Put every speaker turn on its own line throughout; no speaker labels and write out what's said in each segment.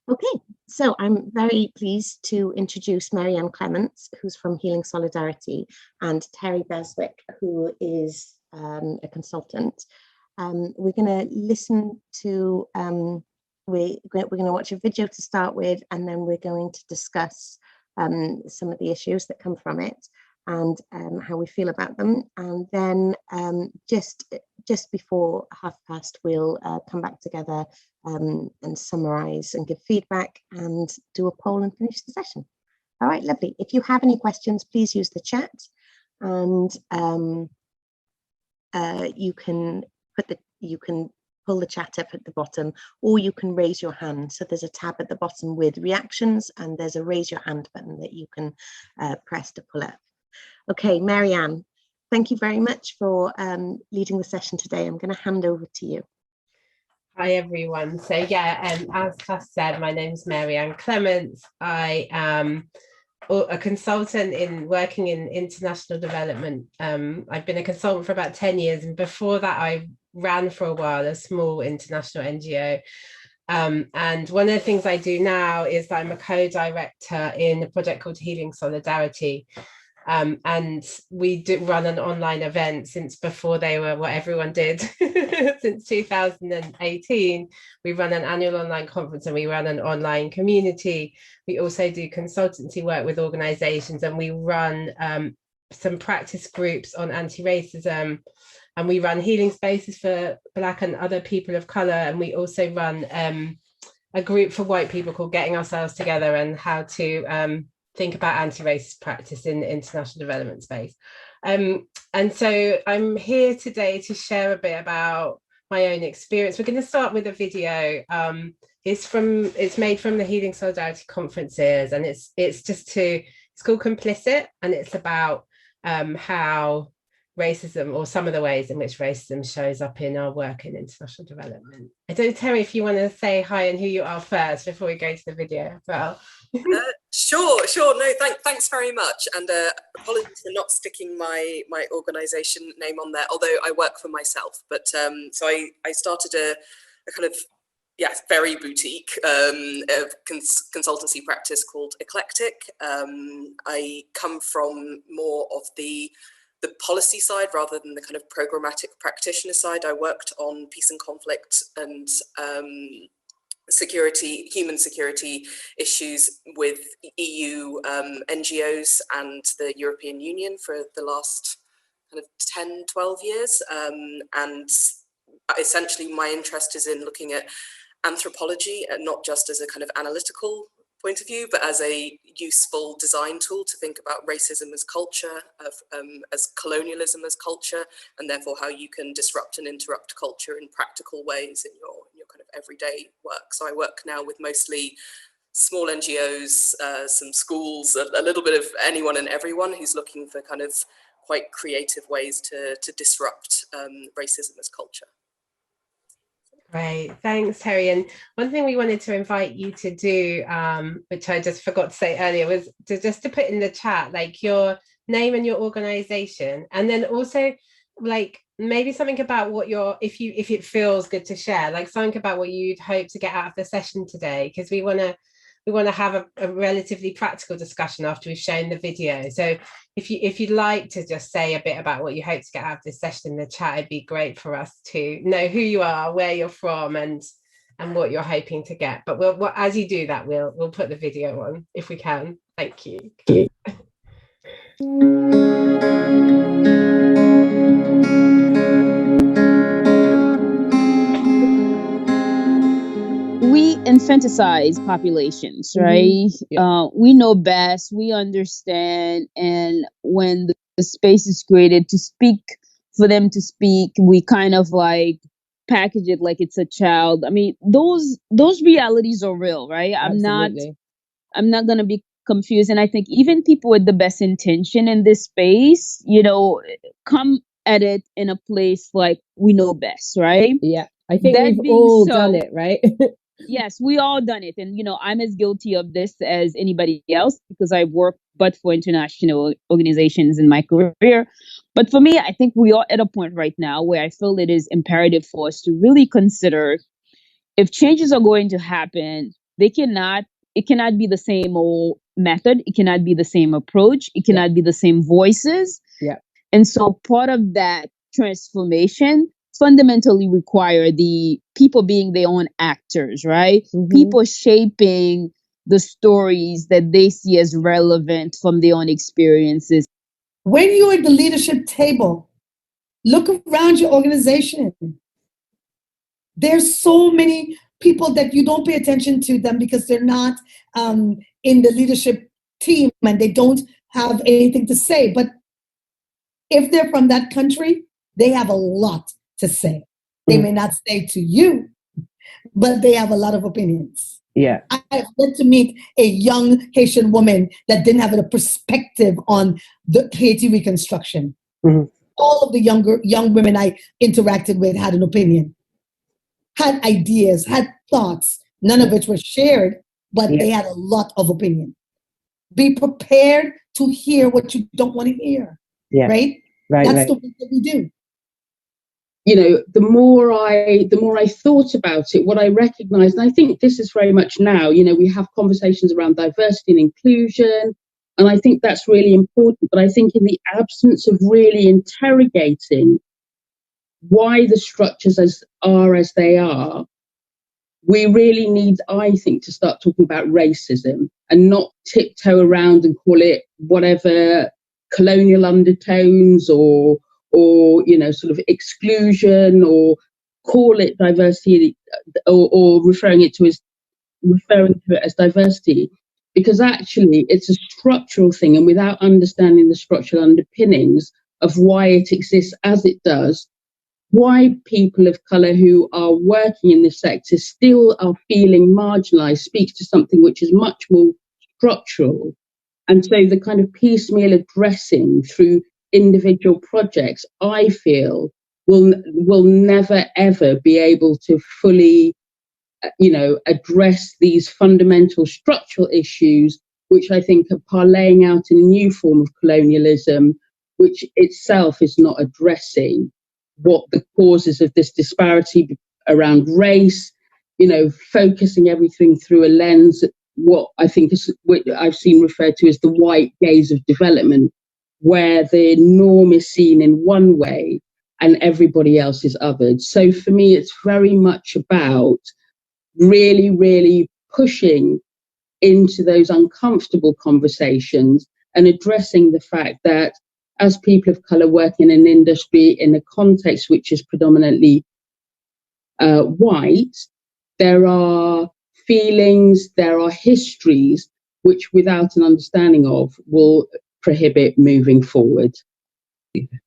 Okay, so I'm very pleased to introduce Marianne Clements, who's from Healing Solidarity, and Terry Beswick, who is a consultant. We're going to listen to, we're going to watch a video to start with, and then we're going to discuss some of the issues that come from it and how we feel about them. And then just before past, we'll come back together and summarize and give feedback and do a poll and finish the session. All right, lovely. If you have any questions, please use the chat, and you can pull the chat up at the bottom, or you can raise your hand. So there's a tab at the bottom with reactions, and there's a raise your hand button that you can press to pull up. Okay, Marianne, thank you very much for leading the session today. I'm going to hand over to you.
Hi everyone. So yeah, as Cass said, my name is Marianne Clements. I am a consultant in working in international development. I've been a consultant for about 10 years, and before that I ran for a while a small international NGO. And one of the things I do now is that I'm a co-director in a project called Healing Solidarity. And we do run an online event since before they were what everyone did. Since 2018, we run an annual online conference, and we run an online community. We also do consultancy work with organizations, and we run some practice groups on anti-racism, and we run healing spaces for Black and other people of color. And we also run a group for white people called Getting Ourselves Together, and how to think about anti-racist practice in the international development space. And so I'm here today to share a bit about my own experience. We're going to start with a video. It's made from the Healing Solidarity conferences, and it's called Complicit, and it's about how racism, or some of the ways in which racism shows up in our work in international development. I don't know, Terry, if you want to say hi and who you are first before we go to the video as well.
Sure. No, thanks very much. And apologies for not sticking my organisation name on there, although I work for myself. But so I started a kind of, very boutique consultancy practice called Eclectic. I come from more of the policy side rather than the kind of programmatic practitioner side. I worked on peace and conflict and human security issues with EU NGOs and the European Union for the last kind of 10, 12 years. And essentially my interest is in looking at anthropology, and not just as a kind of analytical point of view, but as a useful design tool to think about racism as culture, as colonialism as culture, and therefore how you can disrupt and interrupt culture in practical ways in your kind of everyday work. So I work now with mostly small NGOs, some schools, a little bit of anyone and everyone who's looking for kind of quite creative ways to disrupt racism as culture.
Great, thanks, Terry. And one thing we wanted to invite you to do, which I just forgot to say earlier, was to put in the chat like your name and your organization, and then also like maybe something about what if it feels good to share, like something about what you'd hope to get out of the session today, because we want to have a relatively practical discussion after we've shown the video. So if you'd like to just say a bit about what you hope to get out of this session in the chat, it'd be great for us to know who you are, where you're from, and what you're hoping to get. But as you do that, we'll put the video on if we can. Thank you.
We infantilize populations, right? We know best, we understand, and when the space is created to speak, for them to speak, we kind of like package it like it's a child. I mean, those realities are real, right?
Absolutely.
I'm not gonna be confused, and I think even people with the best intention in this space, come at it in a place like we know best, right?
Yeah, I think we've all done it, right?
Yes, we all done it. And, I'm as guilty of this as anybody else because I work but for international organizations in my career. But for me, I think we are at a point right now where I feel it is imperative for us to really consider if changes are going to happen, it cannot be the same old method. It cannot be the same approach. It cannot be the same voices.
Yeah.
And so part of that transformation fundamentally require the people being their own actors, right? People shaping the stories that they see as relevant from their own experiences.
When you're at the leadership table, look around your organization. There's so many people that you don't pay attention to them because they're not in the leadership team and they don't have anything to say. But if they're from that country, they have a lot to say. They may not say to you, but they have a lot of opinions.
Yeah.
I've yet to meet a young Haitian woman that didn't have a perspective on the Haiti reconstruction. All of the young women I interacted with had an opinion, had ideas, had thoughts, none of which were shared, but they had a lot of opinion. Be prepared to hear what you don't want to hear.
Yeah.
Right? That's the work that we do.
You know, the more I thought about it, what I recognized, and I think this is very much now, you know, we have conversations around diversity and inclusion, and I think that's really important. But I think in the absence of really interrogating why the structures are as they are, we really need, I think, to start talking about racism and not tiptoe around and call it whatever colonial undertones or you know, sort of exclusion, or call it diversity, or referring to it as diversity, because actually it's a structural thing, and without understanding the structural underpinnings of why it exists as it does, why people of colour who are working in this sector still are feeling marginalised, speaks to something which is much more structural. And so the kind of piecemeal addressing through individual projects, I feel, will never ever be able to fully, you know, address these fundamental structural issues, which I think are parlaying out in a new form of colonialism, which itself is not addressing what the causes of this disparity around race, you know, focusing everything through a lens, what I think is what I've seen referred to as the white gaze of development, where the norm is seen in one way and everybody else is othered. So for me, it's very much about really, really pushing into those uncomfortable conversations and addressing the fact that as people of colour working in an industry in a context which is predominantly white, there are feelings, there are histories which without an understanding of will prohibit moving forward.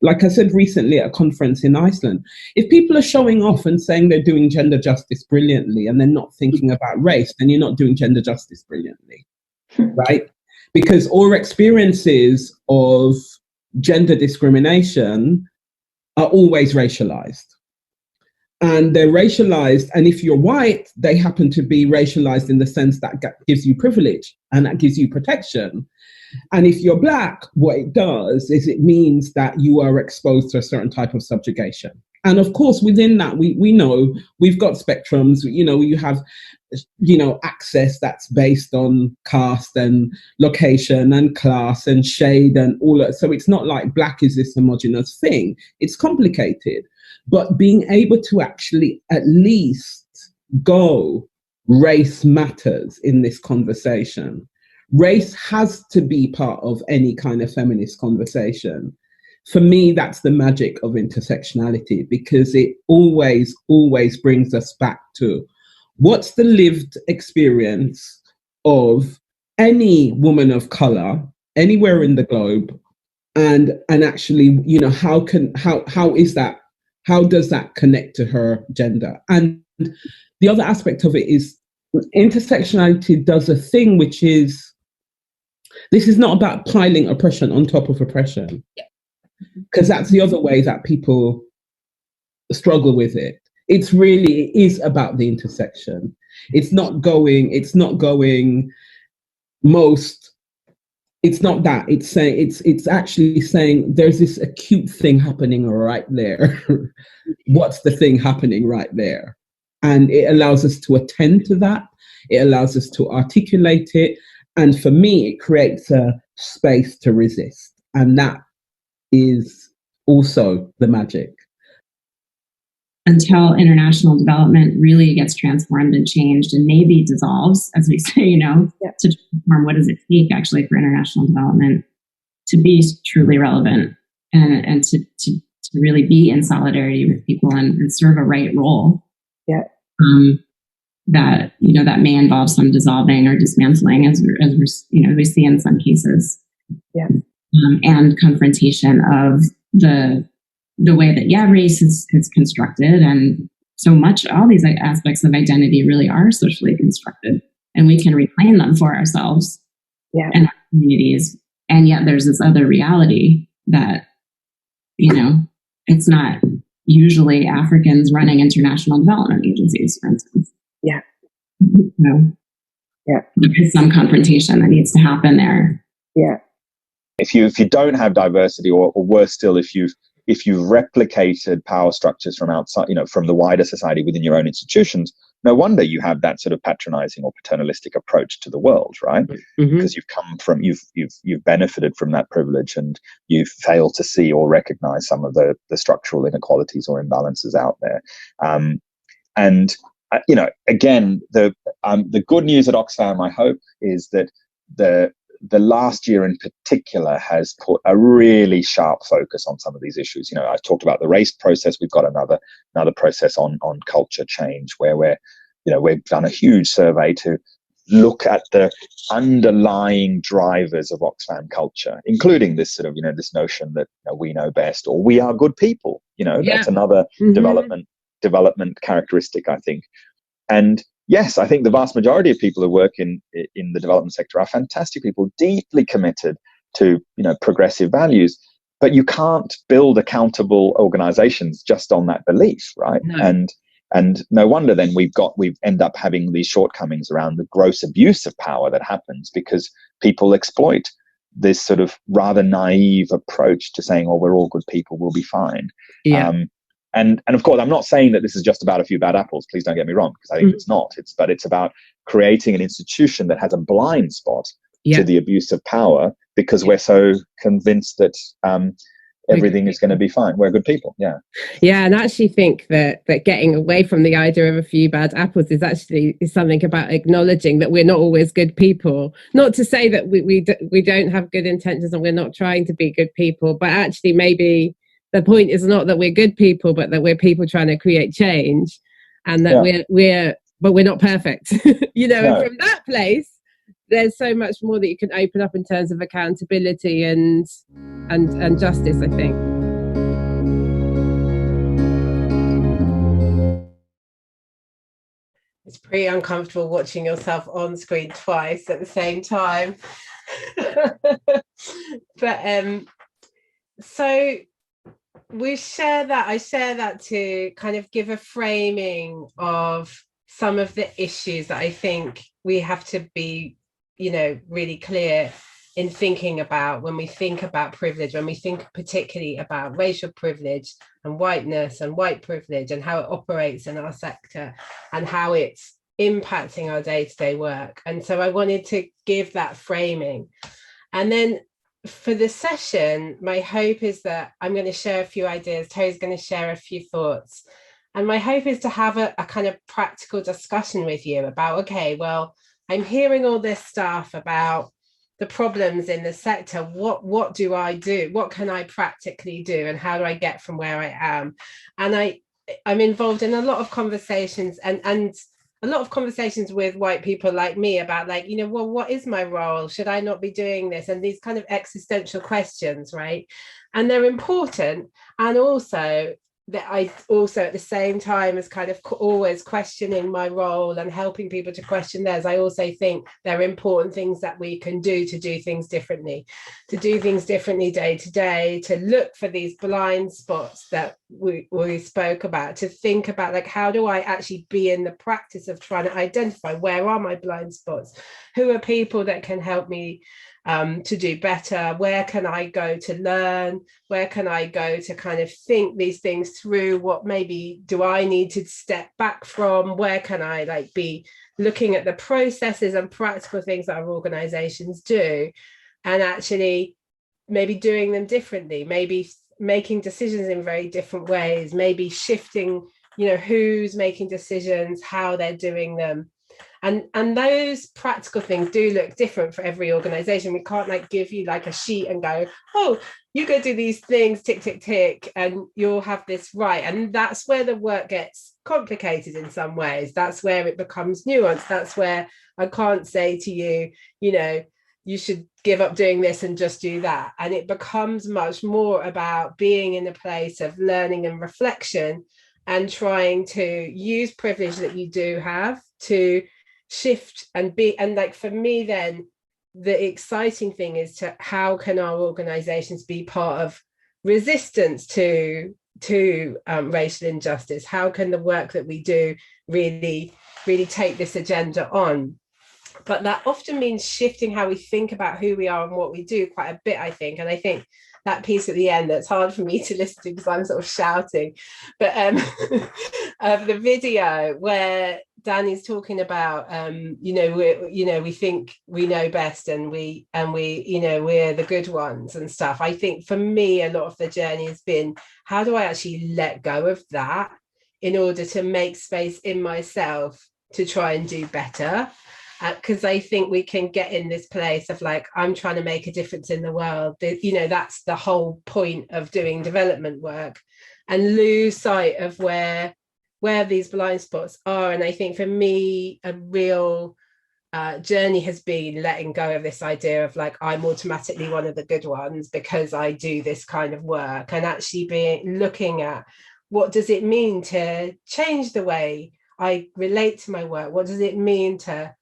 Like I said recently at a conference in Iceland, if people are showing off and saying they're doing gender justice brilliantly and they're not thinking about race, then you're not doing gender justice brilliantly, right? Because our experiences of gender discrimination are always racialized. And they're racialized, and if you're white, they happen to be racialized in the sense that gives you privilege and that gives you protection. And if you're black, what it does is it means that you are exposed to a certain type of subjugation. And of course, within that, we know we've got spectrums, you know, you have, you know, access that's based on caste and location and class and shade and all that. So it's not like black is this homogenous thing. It's complicated. But being able to actually at least go, race matters in this conversation. Race has to be part of any kind of feminist conversation. For me, that's the magic of intersectionality, because it always brings us back to what's the lived experience of any woman of color anywhere in the globe, and actually, you know, how does that connect to her gender? And the other aspect of it is intersectionality does a thing which is, this is not about piling oppression on top of oppression, because that's the other way that people struggle with it. It is about the intersection. It's not that. It's saying, it's actually saying there's this acute thing happening right there. What's the thing happening right there? And it allows us to attend to that. It allows us to articulate it. And for me, it creates a space to resist. And that is also the magic.
Until international development really gets transformed and changed and maybe dissolves, as we say, to transform, what does it take actually for international development to be truly relevant and to really be in solidarity with people and serve a right role?
Yeah.
That that may involve some dissolving or dismantling, as we see in some cases.
Yeah.
And confrontation of the way that race is constructed, and so much all these aspects of identity really are socially constructed, and we can reclaim them for ourselves and our communities. And yet there's this other reality that it's not usually Africans running international development agencies, for instance.
Yeah.
There's some confrontation that needs to happen there.
Yeah.
If you don't have diversity, or worse still, if you've replicated power structures from outside, from the wider society within your own institutions, no wonder you have that sort of patronizing or paternalistic approach to the world, right?
Mm-hmm.
Because you've benefited from that privilege, and you've failed to see or recognize some of the structural inequalities or imbalances out there. Again, the good news at Oxfam, I hope, is that the last year in particular has put a really sharp focus on some of these issues. I talked about the race process. We've got another process on culture change, where we've done a huge survey to look at the underlying drivers of Oxfam culture, including this sort of, this notion that we know best, or we are good people. That's another development characteristic, I think. And yes, I think the vast majority of people who work in the development sector are fantastic people, deeply committed to progressive values. But you can't build accountable organizations just on that belief, right? No. And no wonder then we end up having these shortcomings around the gross abuse of power that happens because people exploit this sort of rather naive approach to saying, "Oh, we're all good people, we'll be fine."
Yeah.
And of course, I'm not saying that this is just about a few bad apples. Please don't get me wrong, because I think it's not. But it's about creating an institution that has a blind spot to the abuse of power, because we're so convinced that everything is going to be fine. We're good people. Yeah.
Yeah, and I actually think that getting away from the idea of a few bad apples is something about acknowledging that we're not always good people. Not to say that we don't have good intentions and we're not trying to be good people, but actually maybe the point is not that we're good people, but that we're people trying to create change, and that we're not perfect. And from that place, there's so much more that you can open up in terms of accountability and justice, I think. It's pretty uncomfortable watching yourself on screen twice at the same time. But so I share that to kind of give a framing of some of the issues that I think we have to be, really clear in thinking about when we think about privilege, when we think particularly about racial privilege and whiteness and white privilege and how it operates in our sector and how it's impacting our day-to-day work. And so I wanted to give that framing. And then for the session, my hope is that I'm going to share a few ideas. Terry's going to share a few thoughts. And my hope is to have a kind of practical discussion with you about, okay, well, I'm hearing all this stuff about the problems in the sector. What do I do? What can I practically do? And how do I get from where I am? And I'm involved in a lot of conversations and a lot of conversations with white people like me about what is my role? Should I not be doing this? And these kind of existential questions, right? And they're important. And also that I also at the same time as kind of always questioning my role and helping people to question theirs, I also think there are important things that we can do to do things differently day to day, to look for these blind spots that we spoke about, to think about how do I actually be in the practice of trying to identify where are my blind spots, who are people that can help me to do better? Where can I go to learn? Where can I go to kind of think these things through? What maybe do I need to step back from? Where can I like be looking at the processes and practical things that our organizations do, and actually maybe doing them differently, maybe making decisions in very different ways, maybe shifting, you know, who's making decisions, how they're doing them. And those practical things do look different for every organization. We can't like give you like a sheet and go, oh, you go do these things, tick, tick, tick, and you'll have this right. And that's where the work gets complicated in some ways. That's where it becomes nuanced. That's where I can't say to you, you know, you should give up doing this and just do that. And it becomes much more about being in a place of learning and reflection and trying to use privilege that you do have to shift and be. And like for me then, the exciting thing is to how can our organizations be part of resistance to racial injustice? How can the work that we do really take this agenda on? But that often means shifting how we think about who we are and what we do quite a bit, I think. And I think that piece at the end that's hard for me to listen to because I'm sort of shouting, but of the video where Danny's talking about we think we know best and we we're the good ones and stuff. I think for me a lot of the journey has been, how do I actually let go of that in order to make space in myself to try and do better? Because I think we can get in this place of like, I'm trying to make a difference in the world. You know, that's the whole point of doing development work, and lose sight of where these blind spots are. And I think for me, a real journey has been letting go of this idea of like, I'm automatically one of the good ones because I do this kind of work, and actually looking at what does it mean to change the way I relate to my work? What does it mean to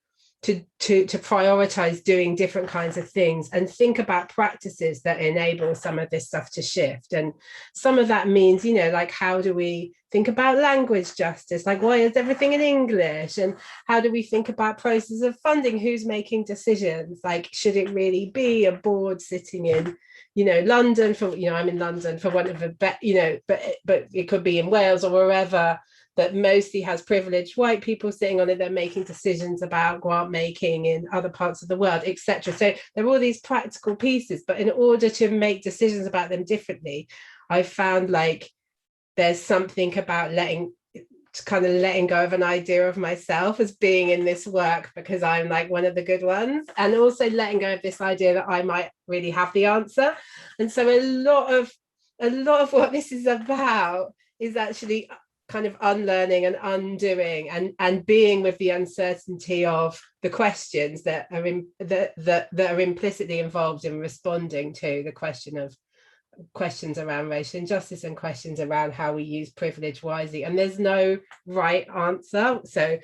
prioritize doing different kinds of things and think about practices that enable some of this stuff to shift? And some of that means, you know, like, how do we think about language justice? Like, why is everything in English? And how do we think about process of funding? Who's making decisions? Like, should it really be a board sitting in, you know, London for, you know, I'm in London for one of the, you know, but it could be in Wales or wherever, that mostly has privileged white people sitting on it. They're making decisions about grant making in other parts of the world, etc. So there are all these practical pieces, but in order to make decisions about them differently, I found like there's something about letting go of an idea of myself as being in this work because I'm like one of the good ones, and also letting go of this idea that I might really have the answer. And so a lot of what this is about is actually kind of unlearning and undoing and being with the uncertainty of the questions that are implicitly involved in responding to the questions around racial injustice and questions around how we use privilege wisely. And there's no right answer. So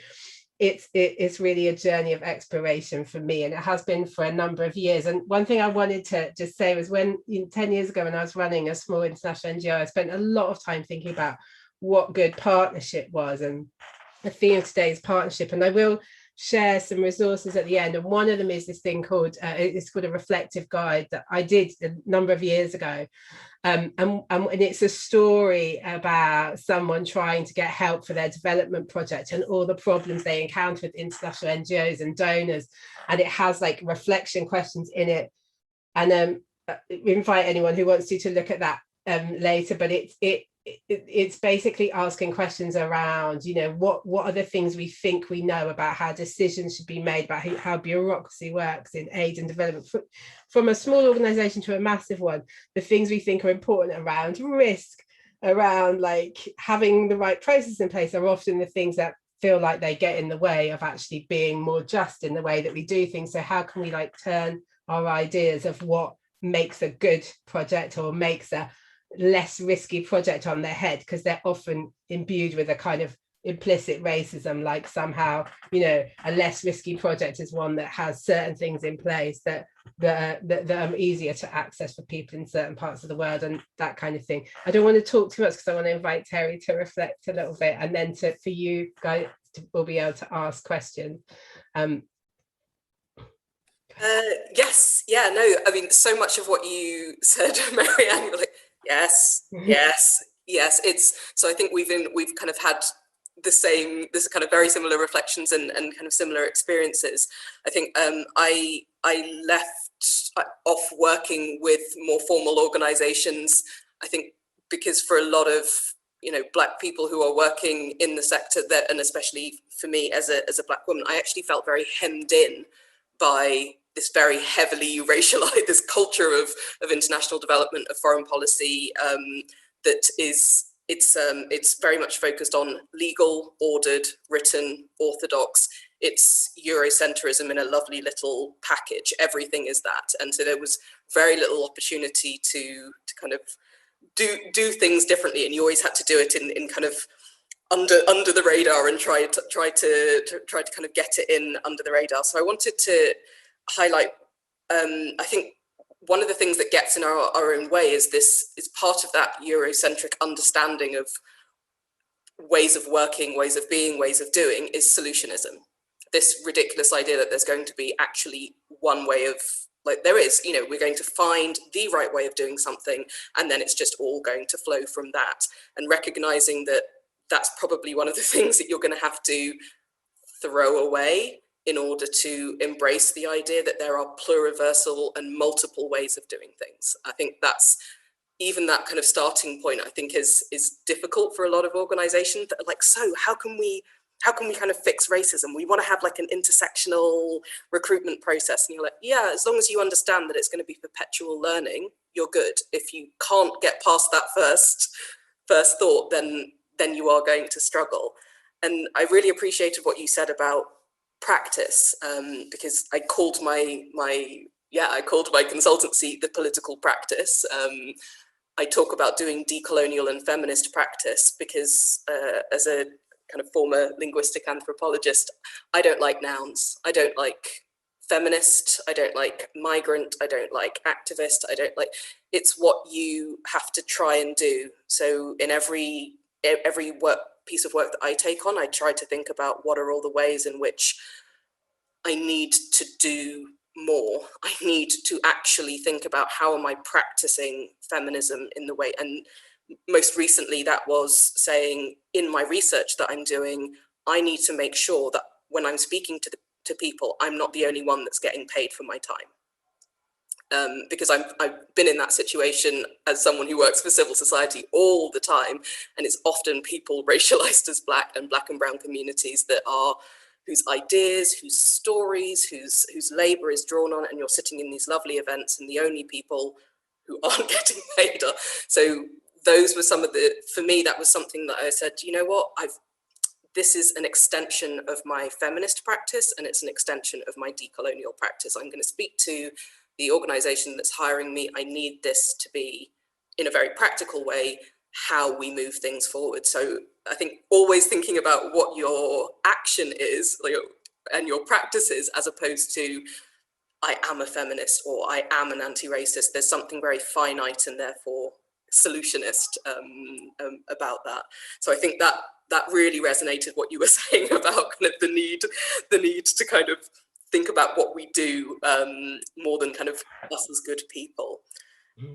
it's really a journey of exploration for me, and it has been for a number of years. And one thing I wanted to just say was 10 years ago when I was running a small international NGO, I spent a lot of time thinking about what good partnership was, and the theme of today is partnership. And I will share some resources at the end, and one of them is this thing called it's called a reflective guide that I did a number of years ago, and it's a story about someone trying to get help for their development project and all the problems they encounter with international NGOs and donors, and it has like reflection questions in it, and we invite anyone who wants to look at that later. But it's basically asking questions around, you know, what are the things we think we know about how decisions should be made, about how bureaucracy works in aid and development, from a small organization to a massive one, the things we think are important around risk, around like having the right process in place, are often the things that feel like they get in the way of actually being more just in the way that we do things. So how can we like turn our ideas of what makes a good project or makes a less risky project on their head, because they're often imbued with a kind of implicit racism, like somehow, you know, a less risky project is one that has certain things in place that are easier to access for people in certain parts of the world, and that kind of thing. I don't want to talk too much because I want to invite Terry to reflect a little bit, and then for you guys will be able to ask questions.
Yes, yeah, no, I mean, so much of what you said, Marianne, you're like, yes, yes, yes. So I think we've kind of had this kind of very similar reflections and kind of similar experiences. I think I left off working with more formal organizations, I think, because for a lot of Black people who are working in the sector, and especially for me as a Black woman, I actually felt very hemmed in by this very heavily racialized, this culture of international development, of foreign policy, that it's very much focused on legal, ordered, written, orthodox. It's Eurocentrism in a lovely little package. Everything is that, and so there was very little opportunity to kind of do things differently, and you always had to do it in kind of under the radar and try to kind of get it in under the radar. So I wanted to highlight, I think one of the things that gets in our own way is part of that Eurocentric understanding of ways of working, ways of being, ways of doing, is solutionism. This ridiculous idea that there's going to be actually one way of, like there is, we're going to find the right way of doing something, and then it's just all going to flow from that. And recognizing that that's probably one of the things that you're going to have to throw away in order to embrace the idea that there are pluriversal and multiple ways of doing things. I think that's, even that kind of starting point, I think is difficult for a lot of organizations that are like, so how can we kind of fix racism? We want to have like an intersectional recruitment process. And you're like, yeah, as long as you understand that it's going to be perpetual learning, you're good. If you can't get past that first thought, then you are going to struggle. And I really appreciated what you said about practice, because I called my consultancy the political practice. I talk about doing decolonial and feminist practice because as a kind of former linguistic anthropologist, I don't like nouns. I don't like feminist, I don't like migrant, I don't like activist, I don't like, it's what you have to try and do. So in every piece of work that I take on, I try to think about what are all the ways in which I need to do more. I need to actually think about how am I practicing feminism in the way, and most recently that was saying in my research that I'm doing, I need to make sure that when I'm speaking to people, I'm not the only one that's getting paid for my time. Because I've been in that situation as someone who works for civil society all the time, and it's often people racialized as Black and brown communities that are, whose ideas, whose stories, whose labor is drawn on, and you're sitting in these lovely events and the only people who aren't getting paid are. So those were some of the, for me, that was something that I said, you know what, this is an extension of my feminist practice, and it's an extension of my decolonial practice. I'm going to speak to the organization that's hiring me. I need this to be, in a very practical way, how we move things forward. So I think always thinking about what your action is, and your practice is, as opposed to I am a feminist or I am an anti-racist. There's something very finite and therefore solutionist about that. So I think that really resonated, what you were saying about kind of the need to kind of think about what we do more than kind of us as good people.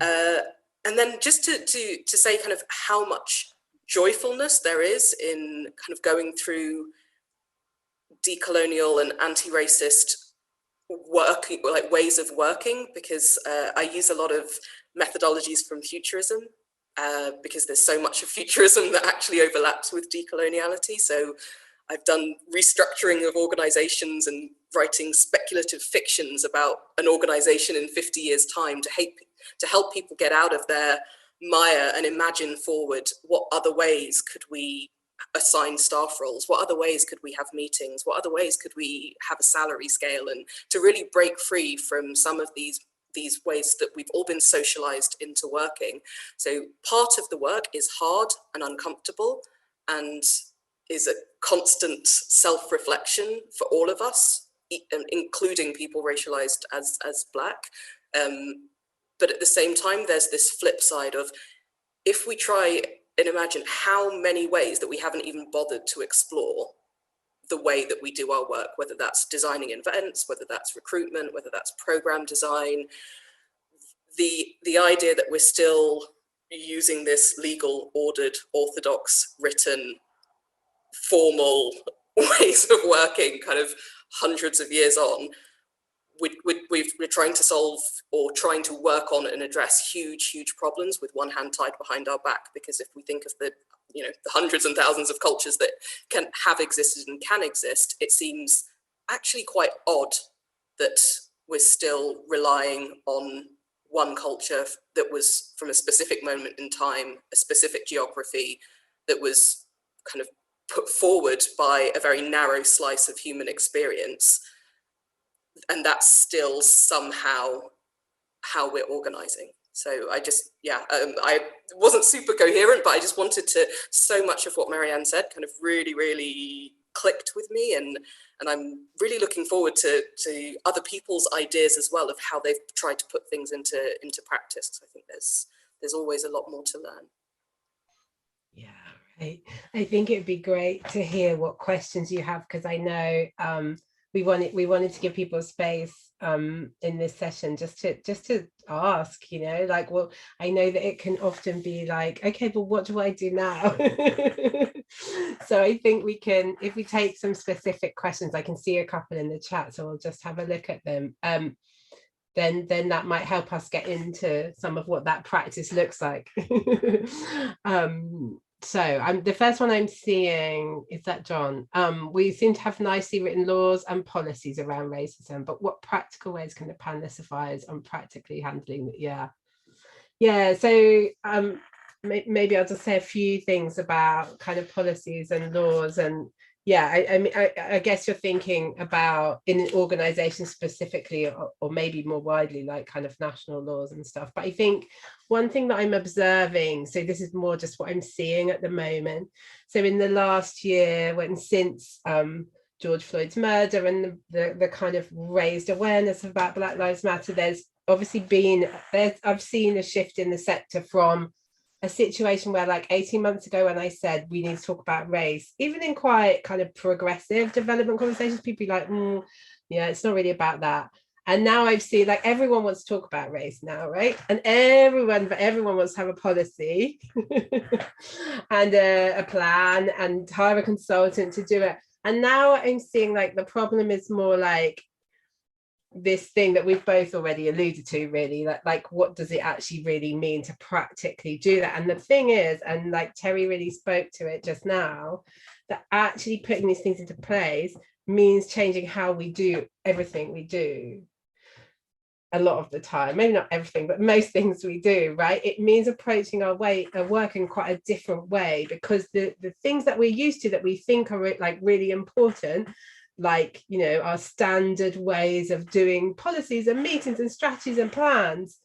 And then just to say kind of how much joyfulness there is in kind of going through decolonial and anti-racist working, like ways of working, because I use a lot of methodologies from futurism, because there's so much of futurism that actually overlaps with decoloniality. So I've done restructuring of organizations and writing speculative fictions about an organization in 50 years' time to help people get out of their mire and imagine forward, what other ways could we assign staff roles, what other ways could we have meetings, what other ways could we have a salary scale, and to really break free from some of these ways that we've all been socialized into working. So part of the work is hard and uncomfortable and is a constant self-reflection for all of us, including people racialized as Black. But at the same time, there's this flip side of, if we try and imagine how many ways that we haven't even bothered to explore, the way that we do our work, whether that's designing events, whether that's recruitment, whether that's program design. The idea that we're still using this legal, ordered, orthodox, written, formal ways of working kind of hundreds of years on, we're trying to solve or trying to work on and address huge problems with one hand tied behind our back. Because if we think of the hundreds and thousands of cultures that have existed and can exist, it seems actually quite odd that we're still relying on one culture that was from a specific moment in time, a specific geography, that was kind of put forward by a very narrow slice of human experience. And that's still somehow how we're organizing. So I just, I wasn't super coherent, but I just wanted to, so much of what Marianne said kind of really clicked with me. And I'm really looking forward to other people's ideas as well of how they've tried to put things into practice. So I think there's always a lot more to learn.
Yeah, right. I think it'd be great to hear what questions you have, because I know we wanted to give people space in this session just to ask, like, well, I know that it can often be like, okay, but what do I do now? So I think we can, if we take some specific questions, I can see a couple in the chat, so we'll just have a look at them. Then that might help us get into some of what that practice looks like. So the first one I'm seeing is that, John, we seem to have nicely written laws and policies around racism, but what practical ways can the panelists advise on practically handling it? Yeah, so maybe I'll just say a few things about kind of policies and laws. And I guess you're thinking about in an organization specifically, or maybe more widely, like kind of national laws and stuff. But I think one thing that I'm observing, so this is more just what I'm seeing at the moment. So in the last year, since George Floyd's murder and the kind of raised awareness about Black Lives Matter, there's obviously I've seen a shift in the sector from a situation where, like 18 months ago, when I said we need to talk about race, even in quite kind of progressive development conversations, people be like, it's not really about that. And now I've seen, like, everyone wants to talk about race now, right? And everyone wants to have a policy and a plan and hire a consultant to do it. And now I'm seeing, like, the problem is more like this thing that we've both already alluded to, really, like what does it actually really mean to practically do that? And the thing is, and like Terry really spoke to it just now, that actually putting these things into place means changing how we do everything we do. A lot of the time, maybe not everything, but most things we do, right? It means approaching our work in quite a different way, because the things that we're used to that we think are like really important, like, our standard ways of doing policies and meetings and strategies and plans,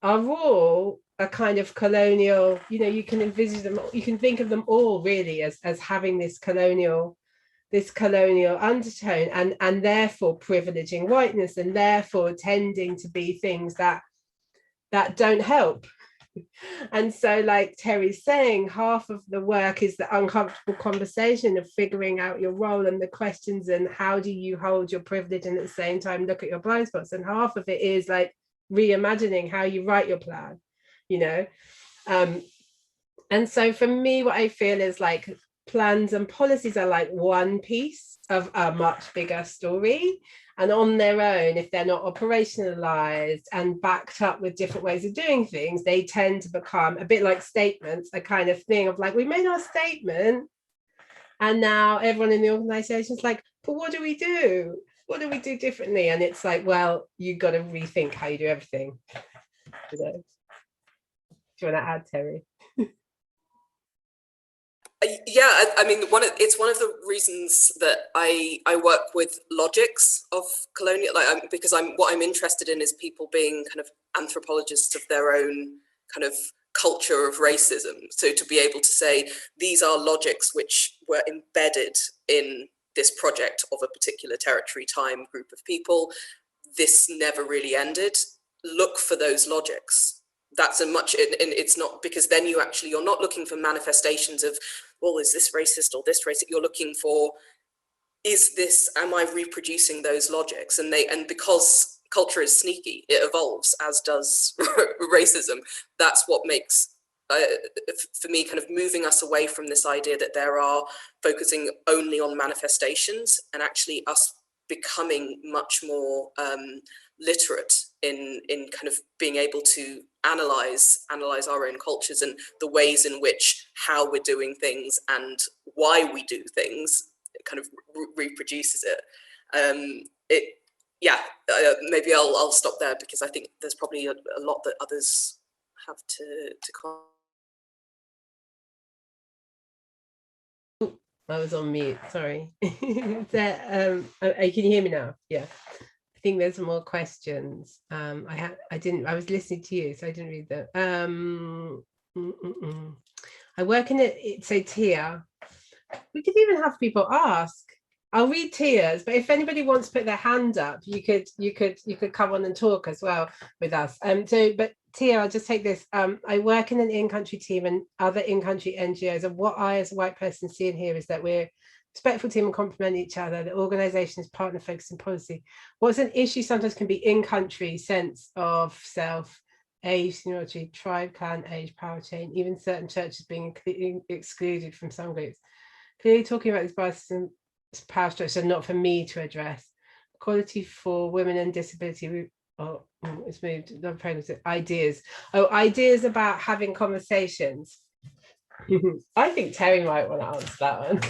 are all a kind of colonial, you can envisage them, you can think of them all really as having this colonial undertone, and therefore privileging whiteness, and therefore tending to be things that don't help. And so, like Terry's saying, half of the work is the uncomfortable conversation of figuring out your role and the questions and how do you hold your privilege and at the same time look at your blind spots, and half of it is like reimagining how you write your plan, and so for me, what I feel is like plans and policies are like one piece of a much bigger story, and on their own, if they're not operationalized and backed up with different ways of doing things, they tend to become a bit like statements, a kind of thing of like, we made our statement and now everyone in the organization is like, but what do we do? What do we do differently? And it's like, well, you've got to rethink how you do everything. Do you want to add, Terry?
Yeah, I mean, it's one of the reasons that I work with logics of colonial, because what I'm interested in is people being kind of anthropologists of their own kind of culture of racism. So to be able to say, these are logics which were embedded in this project of a particular territory, time, group of people, this never really ended. Look for those logics. That's and it's not, because then you're not looking for manifestations of, well, is this racist or this racist? You're looking for, am I reproducing those logics? And because culture is sneaky, it evolves, as does racism. That's what makes, for me, kind of moving us away from this idea that there are focusing only on manifestations, and actually us becoming much more literate in kind of being able to analyze our own cultures and the ways in which how we're doing things and why we do things kind of reproduces it. Maybe I'll stop there, because I think there's probably a lot that others have to comment.
I was on mute, sorry. Can you hear me now? Yeah. I think there's more questions. I was listening to you, so I didn't read that. I work in it, so Tia, we could even have people ask. I'll read Tia's, but if anybody wants to put their hand up, you could come on and talk as well with us. But Tia, I'll just take this. I work in an in-country team and other in-country NGOs, and what I as a white person see in here is that we're a respectful team and complement each other. The organisation is partner focused in policy. What's an issue sometimes can be in-country sense of self, age, seniority, tribe, clan, age, power chain, even certain churches being excluded from some groups. Clearly talking about these biases and power structures are not for me to address. Equality for women and disability, it's moved, not pregnancy, ideas. Ideas about having conversations. I think Terry might want to answer that one.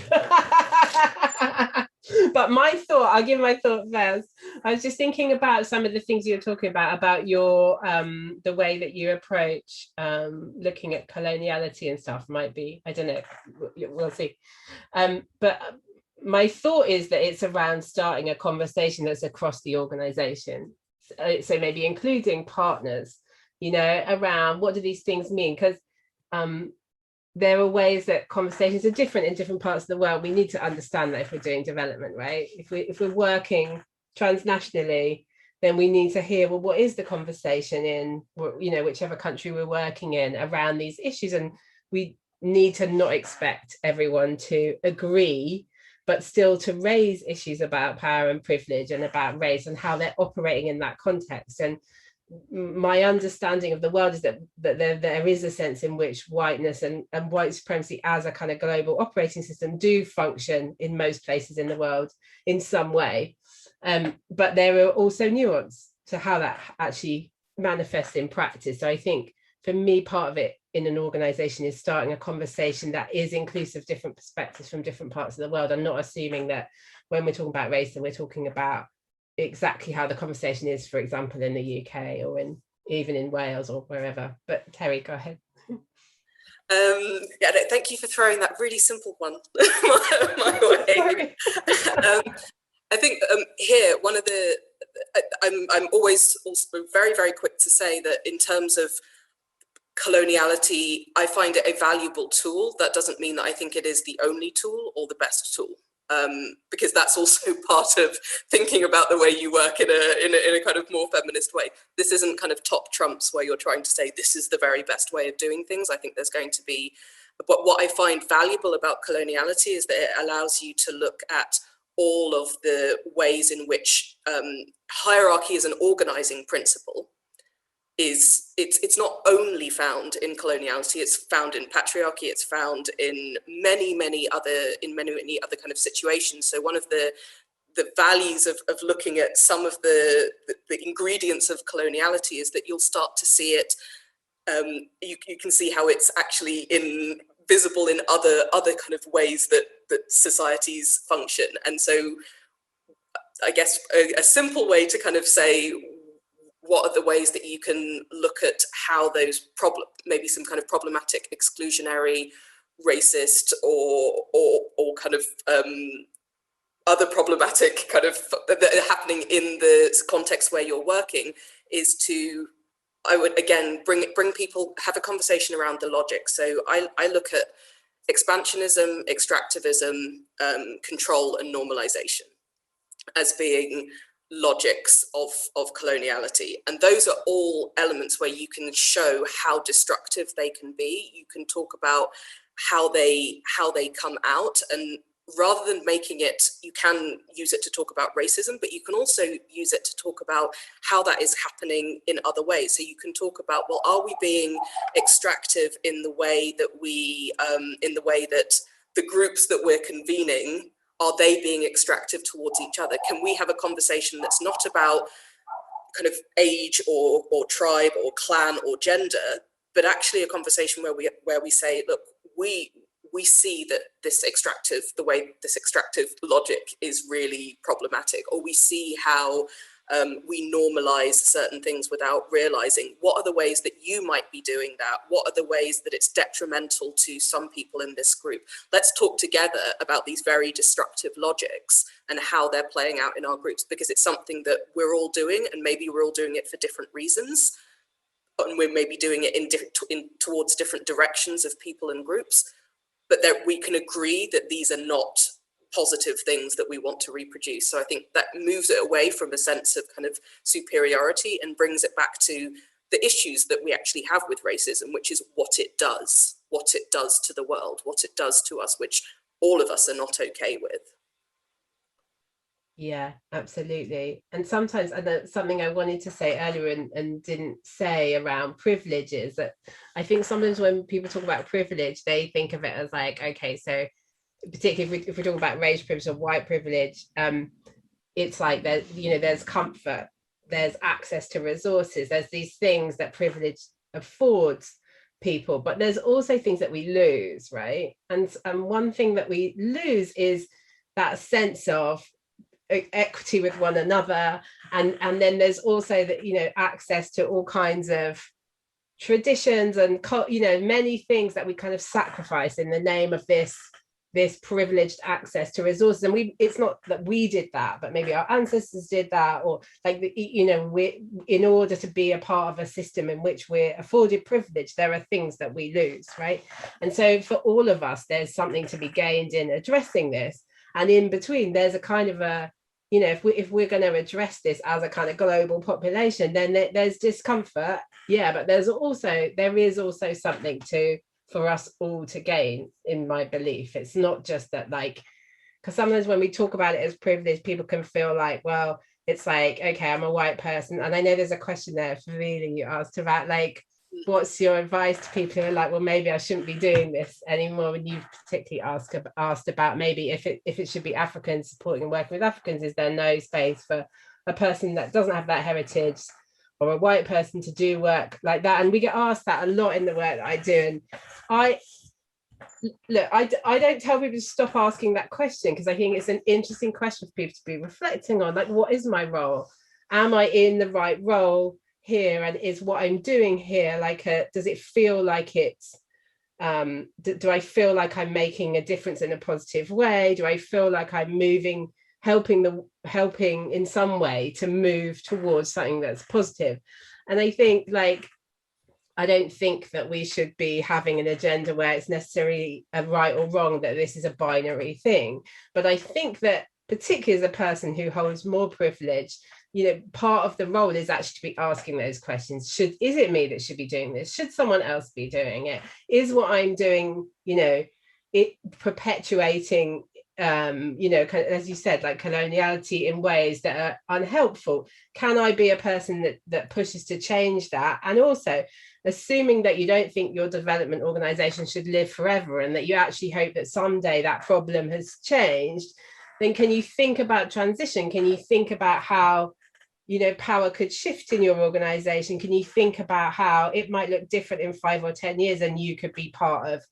But my thought, I'll give my thought first. I was just thinking about some of the things you were talking about your the way that you approach looking at coloniality and stuff might be, I don't know, we'll see. But my thought is that it's around starting a conversation that's across the organization. So maybe including partners, you know, around what do these things mean? Because there are ways that conversations are different in different parts of the world. We need to understand that if we're doing development, right? If we're working transnationally, then we need to hear, well, what is the conversation in, you know, whichever country we're working in around these issues? And we need to not expect everyone to agree, but still to raise issues about power and privilege and about race and how they're operating in that context. And my understanding of the world is that there is a sense in which whiteness and white supremacy as a kind of global operating system do function in most places in the world in some way. But there are also nuance to how that actually manifests in practice. So I think for me, part of it in an organization is starting a conversation that is inclusive of different perspectives from different parts of the world. I'm not assuming that when we're talking about race and we're talking about exactly how the conversation is, for example, in the UK or even in Wales or wherever. But Terry, go ahead.
Yeah, no, thank you for throwing that really simple one my way. I think here, one of the, I'm always also very, very quick to say that in terms of coloniality, I find it a valuable tool. That doesn't mean that I think it is the only tool or the best tool. Because that's also part of thinking about the way you work in a kind of more feminist way. This isn't kind of top trumps where you're trying to say this is the very best way of doing things. I think there's going to be, but what I find valuable about coloniality is that it allows you to look at all of the ways in which hierarchy as an organizing principle is, it's not only found in coloniality, it's found in patriarchy, it's found in many other kind of situations. So one of the values of looking at some of the ingredients of coloniality is that you'll start to see it, you can see how it's actually visible in other kind of ways that societies function. And so I guess a simple way to kind of say, what are the ways that you can look at how those maybe some kind of problematic, exclusionary, racist, or kind of other problematic kind of that are happening in the context where you're working, is to, I would again bring people, have a conversation around the logic. So I look at expansionism, extractivism, control, and normalization as being logics of coloniality, and those are all elements where you can show how destructive they can be. You can talk about how they come out, and rather than making it, you can use it to talk about racism, but you can also use it to talk about how that is happening in other ways. So you can talk about, well, are we being extractive in the way that the groups that we're convening, are they being extractive towards each other? Can we have a conversation that's not about kind of age or tribe or clan or gender, but actually a conversation where we say, look, we see that the way this extractive logic is really problematic, or we see how we normalize certain things without realizing. What are the ways that you might be doing that? What are the ways that it's detrimental to some people in this group? Let's talk together about these very destructive logics and how they're playing out in our groups, because it's something that we're all doing, and maybe we're all doing it for different reasons, and we're maybe doing it towards different directions of people and groups, but that we can agree that these are not positive things that we want to reproduce. So I think that moves it away from a sense of kind of superiority and brings it back to the issues that we actually have with racism, which is what it does to the world, what it does to us, which all of us are not okay with.
Yeah, absolutely. And sometimes, and that's something I wanted to say earlier and didn't say around privilege, is that I think sometimes when people talk about privilege, they think of it as like, okay, so particularly if we're talking about race privilege or white privilege, it's like there's comfort, there's access to resources, there's these things that privilege affords people, but there's also things that we lose, right? And one thing that we lose is that sense of equity with one another, and then there's also that access to all kinds of traditions and many things that we kind of sacrifice in the name of this privileged access to resources. And it's not that we did that, but maybe our ancestors did that, or like we in order to be a part of a system in which we're afforded privilege, there are things that we lose, right? And so for all of us, there's something to be gained in addressing this. And in between, there's a kind of a, if we're going to address this as a kind of global population, then there's discomfort, yeah, but there is also something for us all to gain, in my belief. It's not just that, like, because sometimes when we talk about it as privilege, people can feel like, well, it's like, okay, I'm a white person, and I know there's a question there for really you asked about, like, what's your advice to people who are like, well, maybe I shouldn't be doing this anymore? And you've particularly asked about maybe if it should be Africans supporting and working with Africans, is there no space for a person that doesn't have that heritage or a white person to do work like that? And we get asked that a lot in the work that I do. And I don't tell people to stop asking that question, because I think it's an interesting question for people to be reflecting on, like, what is my role? Am I in the right role here? And is what I'm doing here does it feel like it's do I feel like I'm making a difference in a positive way? Do I feel like I'm helping in some way to move towards something that's positive? And I think, like, I don't think that we should be having an agenda where it's necessarily a right or wrong, that this is a binary thing. But I think that, particularly as a person who holds more privilege, part of the role is actually to be asking those questions. Is it me that should be doing this? Should someone else be doing it? Is what I'm doing, it perpetuating, kind of, as you said, like coloniality in ways that are unhelpful? Can I be a person that pushes to change that? And also, assuming that you don't think your development organization should live forever, and that you actually hope that someday that problem has changed, then can you think about transition? Can you think about how power could shift in your organization? Can you think about how it might look different in 5 or 10 years, and you could be part of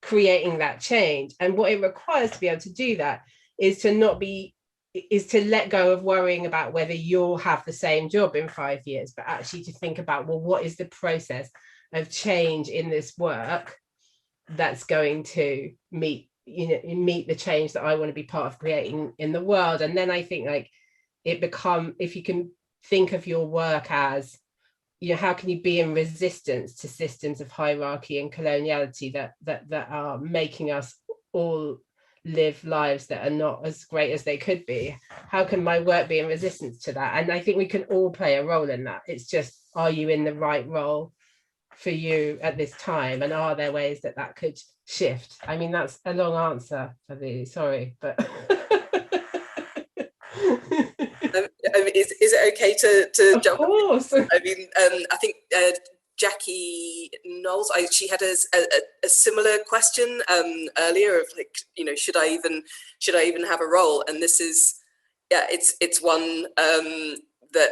creating that change? And what it requires to be able to do that is to let go of worrying about whether you'll have the same job in 5 years, but actually to think about, well, what is the process of change in this work that's going to meet the change that I want to be part of creating in the world? And then I think, like, if you can think of your work as, how can you be in resistance to systems of hierarchy and coloniality that are making us all live lives that are not as great as they could be? How can my work be in resistance to that? And I think we can all play a role in that. It's just, are you in the right role for you at this time, and are there ways that that could shift? I mean, that's a long answer, I'm really sorry, but
is it okay to
of
jump?
Course.
I mean, I think Jackie Knowles, she had a similar question earlier of like, you know, should I even have a role? And this is, yeah, it's one that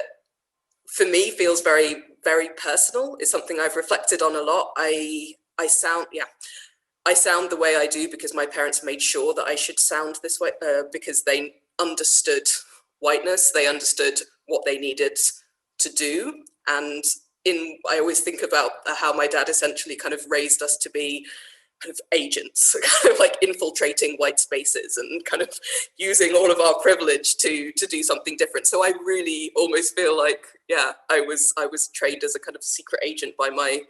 for me feels very, very personal. It's something I've reflected on a lot. I sound the way I do because my parents made sure that I should sound this way, because they understood whiteness, they understood what they needed to do. And I always think about how my dad essentially kind of raised us to be kind of agents, kind of like infiltrating white spaces and kind of using all of our privilege to do something different. So I really almost feel like, yeah, I was trained as a kind of secret agent by my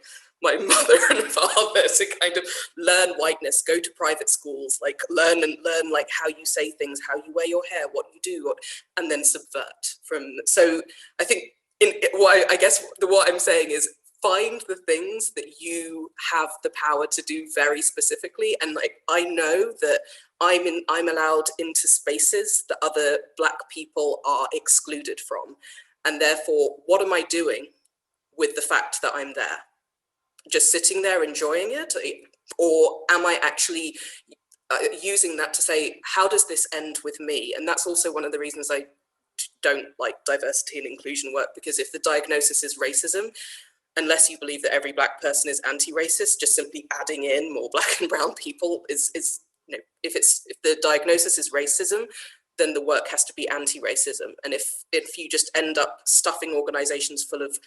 mother and father to kind of learn whiteness, go to private schools, like learn like how you say things, how you wear your hair, what you do, and then subvert from. So I think what I'm saying is, find the things that you have the power to do very specifically. And like, I know that I'm allowed into spaces that other Black people are excluded from. And therefore, what am I doing with the fact that I'm there? Just sitting there enjoying it? Or am I actually using that to say, how does this end with me? And that's also one of the reasons I don't like diversity and inclusion work, because if the diagnosis is racism, unless you believe that every Black person is anti-racist, just simply adding in more Black and brown people is you know, if the diagnosis is racism, then the work has to be anti-racism. And if you just end up stuffing organizations full of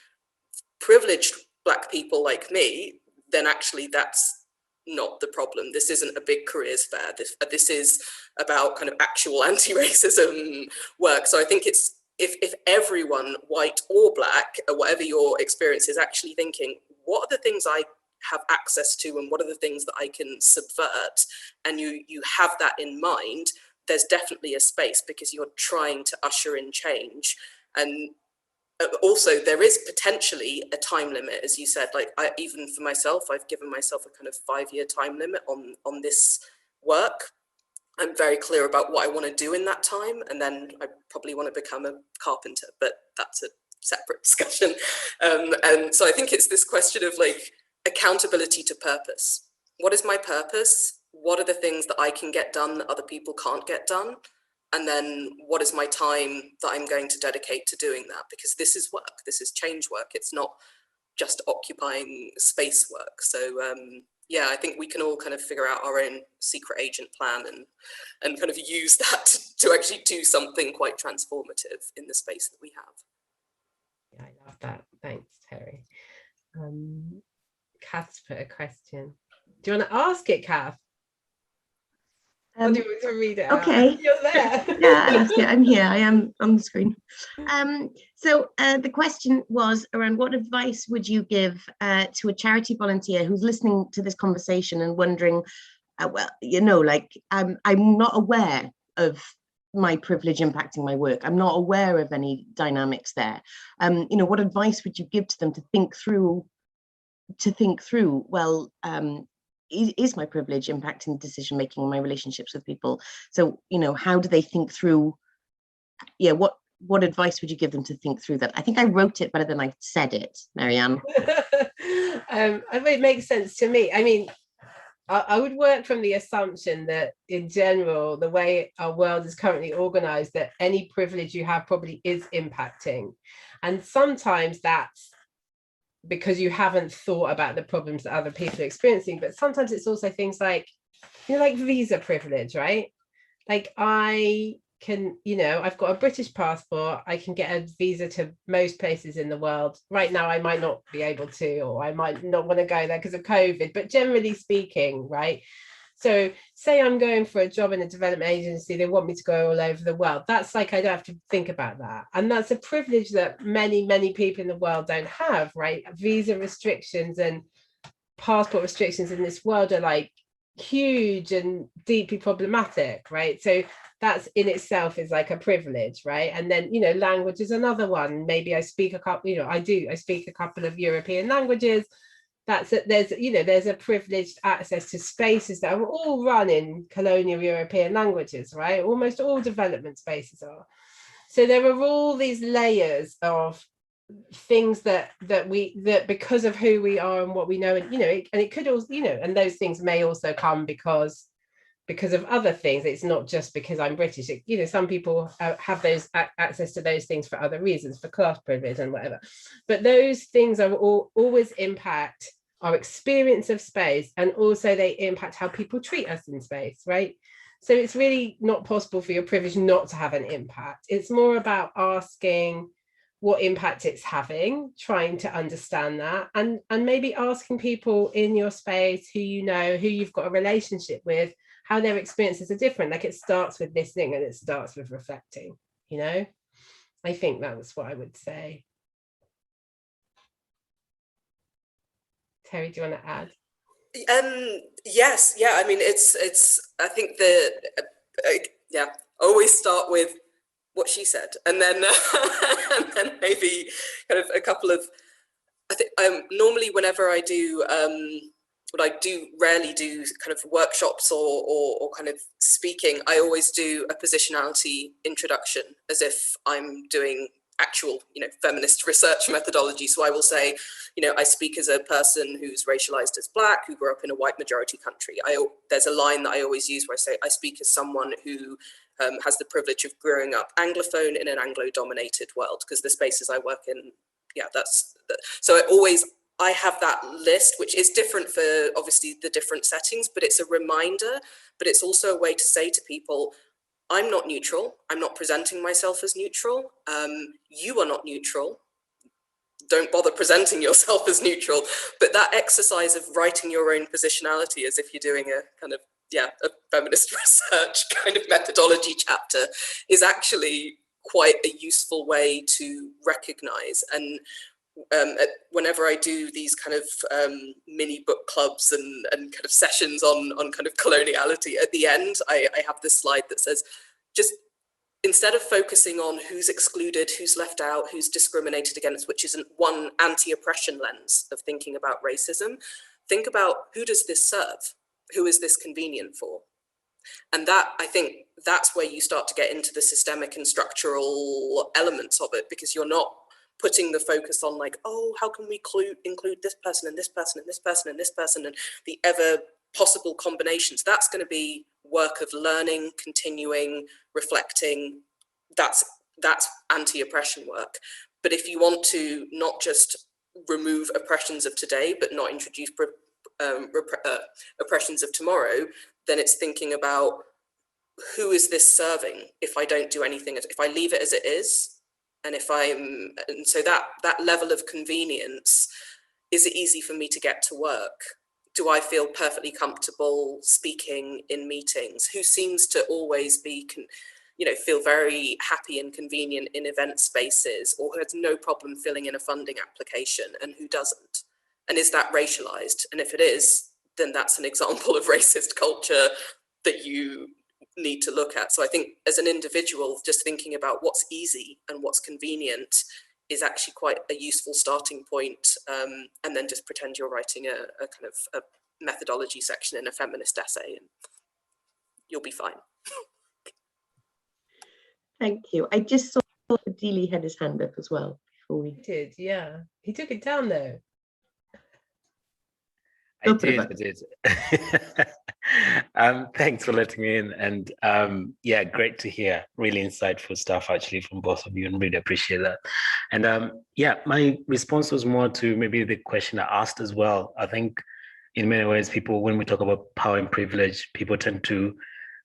privileged Black people like me, then actually that's not the problem. This isn't a big careers fair. This is about kind of actual anti-racism work. So I think it's, if everyone, white or Black, or whatever your experience is, actually thinking, what are the things I have access to and what are the things that I can subvert, and you have that in mind, there's definitely a space, because you're trying to usher in change. And also there is potentially a time limit, as you said. Like, even for myself, I've given myself a kind of 5-year time limit on this work. I'm very clear about what I want to do in that time, and then I probably want to become a carpenter, but that's a separate discussion. And so I think it's this question of like accountability to purpose. What is my purpose? What are the things that I can get done that other people can't get done? And then what is my time that I'm going to dedicate to doing that? Because this is work, this is change work. It's not just occupying space work. So yeah, I think we can all kind of figure out our own secret agent plan and kind of use that to actually do something quite transformative in the space that we have.
Yeah, I love that. Thanks, Terry. Kath's put a question. Do you want to ask it, Kath? Or do you want to read it out?
Okay.
You're there.
Yeah, I'm here. I am on the screen. So the question was around, what advice would you give to a charity volunteer who's listening to this conversation and wondering, well, you know, like, I'm not aware of my privilege impacting my work. I'm not aware of any dynamics there. You know, what advice would you give to them to think through, well, is my privilege impacting decision making in my relationships with people? So, you know, how do they think through? Yeah, what advice would you give them to think through that? I think I wrote it better than I said it, Marianne.
It makes sense to me. I mean, I would work from the assumption that in general, the way our world is currently organized, that any privilege you have probably is impacting. And sometimes that's because you haven't thought about the problems that other people are experiencing, but sometimes it's also things like, you know, like visa privilege, right? Like, I can, you know, I've got a British passport, I can get a visa to most places in the world. Right now, I might not be able to, or I might not want to go there because of COVID, but generally speaking, right? So say I'm going for a job in a development agency, they want me to go all over the world. That's like, I don't have to think about that. And that's a privilege that many, many people in the world don't have, right? Visa restrictions and passport restrictions in this world are like huge and deeply problematic, right? So that's in itself is like a privilege, right? And then, you know, language is another one. Maybe I speak a couple, you know, I speak a couple of European languages. there's a privileged access to spaces that are all run in colonial European languages, right? Almost all development spaces are. So there are all these layers of things that because of who we are and what we know, and it could also, and those things may also come because of other things. It's not just because I'm British. Some people have those access to those things for other reasons, for class privilege and whatever. But those things are always impact our experience of space, and also they impact how people treat us in space, right? So it's really not possible for your privilege not to have an impact. It's more about asking what impact it's having, trying to understand that, and maybe asking people in your space who who you've got a relationship with, how their experiences are different. Like, it starts with listening and it starts with reflecting, I think that's what I would say. Terry, do you want to add?
Yes, yeah, I mean, I think always start with what she said, and then and then maybe kind of a couple of, I think normally whenever I do rarely do kind of workshops or kind of speaking, I always do a positionality introduction as if I'm doing actual, feminist research methodology. So I will say, I speak as a person who's racialized as Black, who grew up in a white majority country. There's a line that I always use where I say, I speak as someone who has the privilege of growing up Anglophone in an Anglo-dominated world, because the spaces I work in, so I have that list, which is different for obviously the different settings, but it's a reminder, but it's also a way to say to people, I'm not neutral. I'm not presenting myself as neutral. You are not neutral. Don't bother presenting yourself as neutral. But that exercise of writing your own positionality as if you're doing a kind of, a feminist research kind of methodology chapter is actually quite a useful way to recognize. And whenever I do these kind of mini book clubs and kind of sessions on kind of coloniality, at the end, I have this slide that says, just instead of focusing on who's excluded, who's left out, who's discriminated against, which isn't one anti-oppression lens of thinking about racism, think about, who does this serve? Who is this convenient for? And that, I think, that's where you start to get into the systemic and structural elements of it, because you're not putting the focus on like, oh, how can we include this person and this person and this person and this person and the ever possible combinations. That's going to be work of learning, continuing, reflecting. That's anti-oppression work. But if you want to not just remove oppressions of today, but not introduce oppressions of tomorrow, then it's thinking about, who is this serving if I don't do anything, if I leave it as it is? And so that level of convenience, is it easy for me to get to work? Do I feel perfectly comfortable speaking in meetings? Who seems to always be, feel very happy and convenient in event spaces, or who has no problem filling in a funding application, and who doesn't? And is that racialized? And if it is, then that's an example of racist culture that you need to look at. So I think as an individual, just thinking about what's easy and what's convenient is actually quite a useful starting point. And then just pretend you're writing a kind of a methodology section in a feminist essay, and you'll be fine.
Thank you. I just saw Dealey had his hand up as well before we
did. Yeah, he took it down though.
I did. Thanks for letting me in, and yeah, great to hear. Really insightful stuff actually from both of you, and really appreciate that. And yeah, my response was more to maybe the question I asked as well. I think in many ways, people, when we talk about power and privilege, people tend to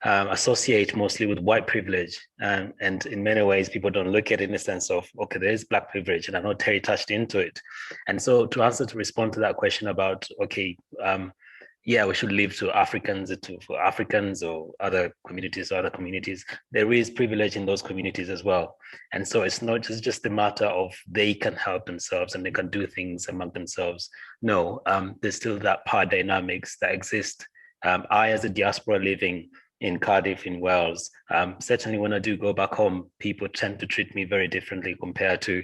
associate mostly with white privilege, and in many ways people don't look at it in the sense of, okay, there is Black privilege, and I know Terry touched into it. And so to respond to that question about, okay, yeah, we should leave to Africans, for Africans or other communities, there is privilege in those communities as well. And so it's not just a matter of they can help themselves and they can do things among themselves. No, there's still that power dynamics that exist. I, as a diaspora living in Cardiff, in Wales, certainly when I do go back home, people tend to treat me very differently compared to,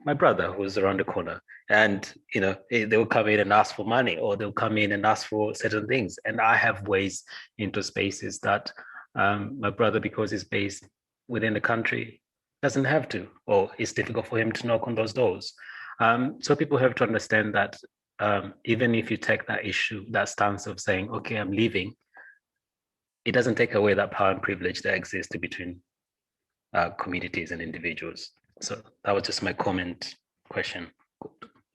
my brother who's around the corner And, you know, they'll come in and ask for money, or they'll come in and ask for certain things. And I have ways into spaces that my brother, because he's based within the country, doesn't have to, or it's difficult for him to knock on those doors. So people have to understand that even if you take that issue, that stance of saying, okay, I'm leaving, it doesn't take away that power and privilege that exists between communities and individuals. So that was just my comment, question.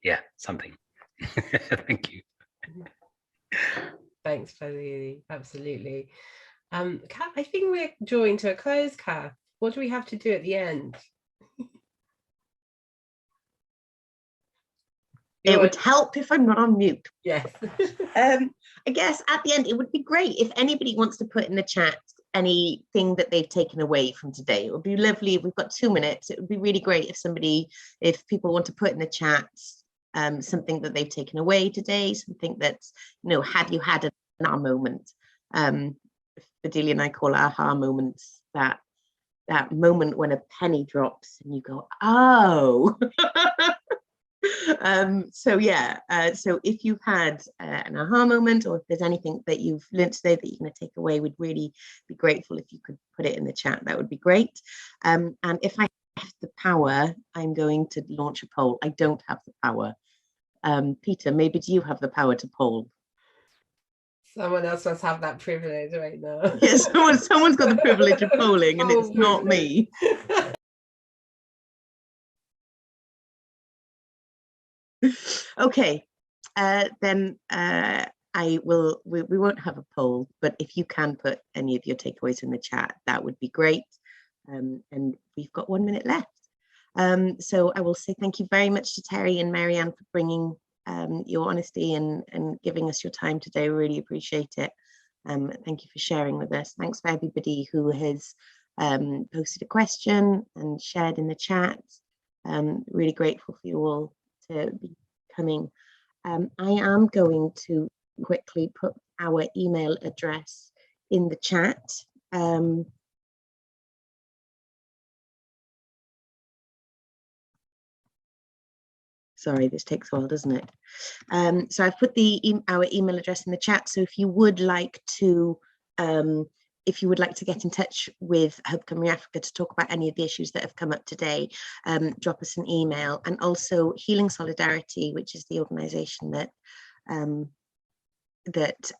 Yeah, something. Thank you.
Thanks, Fazili. Absolutely. Kat, I think we're drawing to a close, Kat. What do we have to do at the end?
It would help if I'm not on mute.
Yes.
I guess at the end, it would be great if anybody wants to put in the chat anything that they've taken away from today. It would be lovely. We've got 2 minutes. It would be really great if people want to put in the chat something that they've taken away today, something that's, you know, have you had an aha moment? Bedelia and I call aha moments, that moment when a penny drops and you go, oh. So yeah, so if you've had an aha moment, or if there's anything that you've learned today that you're going to take away, we'd really be grateful if you could put it in the chat. That would be great. And if I have the power, I'm going to launch a poll. I don't have the power. Peter, maybe do you have the power to poll?
Someone else must have that privilege right now.
Yes, someone's got the privilege of polling, and it's not me. Okay, then we won't have a poll, but if you can put any of your takeaways in the chat, that would be great. And we've got 1 minute left. So I will say thank you very much to Terry and Marianne for bringing your honesty and giving us your time today. We really appreciate it. Thank you for sharing with us. Thanks for everybody who has posted a question and shared in the chat. Really grateful for you all to be coming. I am going to quickly put our email address in the chat. Sorry, this takes a while, doesn't it? So I've put our email address in the chat. So if you would like to get in touch with Hope Cymru Africa to talk about any of the issues that have come up today, drop us an email. And also Healing Solidarity, which is the organisation that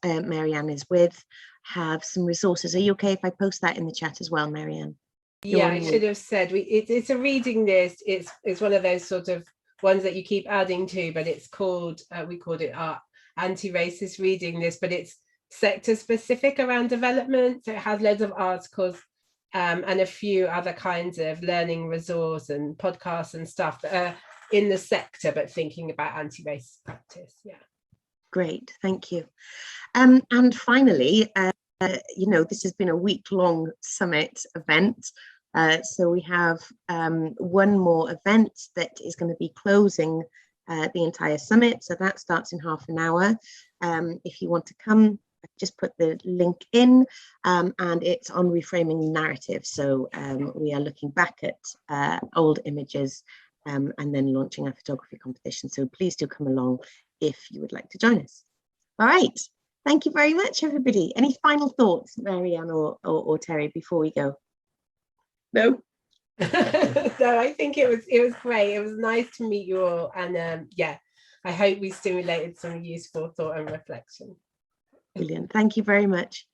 Marianne is with, have some resources. Are you okay if I post that in the chat as well, Marianne?
Yeah, I should have said it's a reading list. It's one of those sort of ones that you keep adding to, but it's called we called it our anti-racist reading list, but it's sector specific around development. So it has loads of articles and a few other kinds of learning resource and podcasts and stuff that are in the sector, but thinking about anti-racist practice. Yeah. Great, thank you.
And finally, you know, this has been a week-long summit event. So we have one more event that is going to be closing the entire summit. So that starts in half an hour. If you want to come, just put the link in, and it's on reframing narrative. So we are looking back at old images and then launching a photography competition. So please do come along if you would like to join us. All right. Thank you very much, everybody. Any final thoughts, Marianne or Terry, before we go? No.
No, I think it was great. It was nice to meet you all, and yeah, I hope we stimulated some useful thought and reflection.
Brilliant. Thank you very much.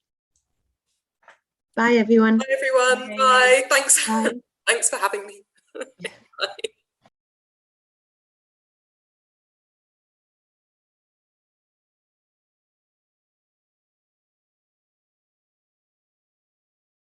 Bye, everyone.
Bye, everyone. Bye. Thanks. Bye. Thanks for having me. Bye.